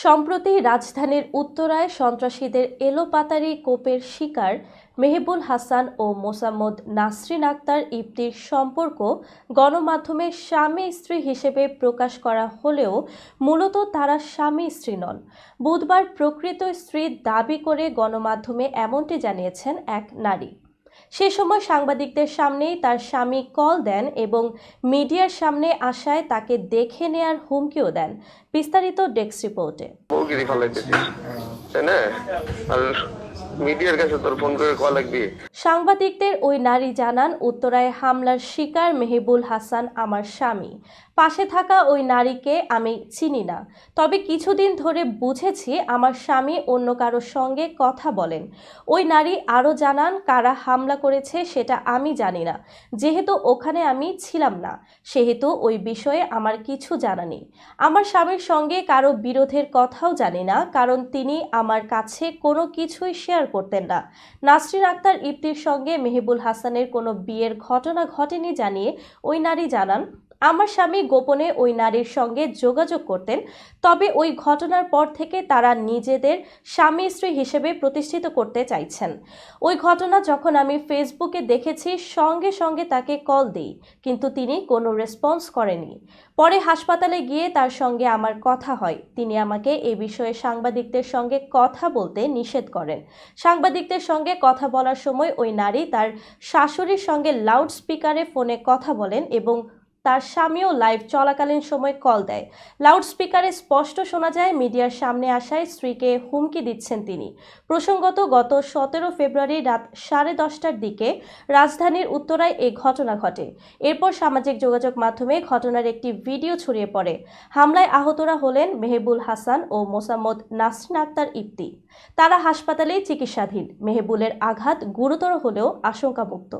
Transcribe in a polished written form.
সম্প্রতি রাজধানীর উত্তরায় সন্ত্রাসীদের এলোপাতাড়ি কোপের শিকার মেহেবুল হাসান ও মোসাম্মদ নাসরিন আক্তার ইপ্তির সম্পর্ক গণমাধ্যমে স্বামী স্ত্রী হিসেবে প্রকাশ করা হলেও মূলত তারা স্বামী স্ত্রী নন। বুধবার প্রকৃত স্ত্রী দাবি করে গণমাধ্যমে এমনটি জানিয়েছেন এক নারী। সে সময় সাংবাদিকদের সামনেই তার স্বামী কল দেন এবং মিডিয়ার সামনে আসায় তাকে দেখে নেয়ার হুমকিও দেন। বিস্তারিত ডেস্ক রিপোর্টে। সাংবাদিকদের ওই নারী জানান, উত্তরায় হামলার শিকার মেহেবুল হাসান আমার স্বামী। পাশে থাকা ওই নারীকে আমি চিনি না, তবে কিছুদিন ধরে বুঝেছি আমার স্বামী অন্য কারোর সঙ্গে কথা বলেন। ওই নারী আরও জানান, কারা হামলা করেছে সেটা আমি জানি না, যেহেতু ওখানে আমি ছিলাম না, সেহেতু ওই বিষয়ে আমার কিছু জানা নেই। আমার স্বামীর সঙ্গে কারো বিরোধের কথাও জানি না, কারণ তিনি আমার কাছে কোনো কিছুই শেয়ার করতেন না। নাসরিন আক্তার ইপ্তির সঙ্গে মেহেবুল হাসানের কোনো বিয়ের ঘটনা ঘটেনি জানিয়ে ওই নারী জানান, আমার স্বামী গোপনে ওই নারীর সঙ্গে যোগাযোগ করতেন, তবে ওই ঘটনার পর থেকে তারা নিজেদের স্বামী স্ত্রী হিসেবে প্রতিষ্ঠিত করতে চাইছেন। ওই ঘটনা যখন আমি ফেসবুকে দেখেছি, সঙ্গে সঙ্গে তাকে কল দিই, কিন্তু তিনি কোনো রেসপন্স করেনি। পরে হাসপাতালে গিয়ে তার সঙ্গে আমার কথা হয়। তিনি আমাকে এ বিষয়ে সাংবাদিকদের সঙ্গে কথা বলতে নিষেধ করেন। সাংবাদিকদের সঙ্গে কথা বলার সময় ওই নারী তার শাশুড়ির সঙ্গে লাউড স্পিকারে ফোনে কথা বলেন এবং তার স্বামীও লাইভ চলাকালীন সময় কল দেয়। লাউড স্পিকারে স্পষ্ট শোনা যায় মিডিয়ার সামনে আসায় স্ত্রীকে হুমকি দিচ্ছেন তিনি। প্রসঙ্গত, গত 17 ফেব্রুয়ারি রাত 10:30টার দিকে রাজধানীর উত্তরায় এই ঘটনা ঘটে। এরপর সামাজিক যোগাযোগ মাধ্যমে ঘটনার একটি ভিডিও ছড়িয়ে পড়ে। হামলায় আহতরা হলেন মেহেবুল হাসান ও মোসাম্মদ নাসরিন আক্তার ইপ্তি। তারা হাসপাতালে চিকিৎসাধীন। মেহেবুলের আঘাত গুরুতর হলেও আশঙ্কামুক্ত।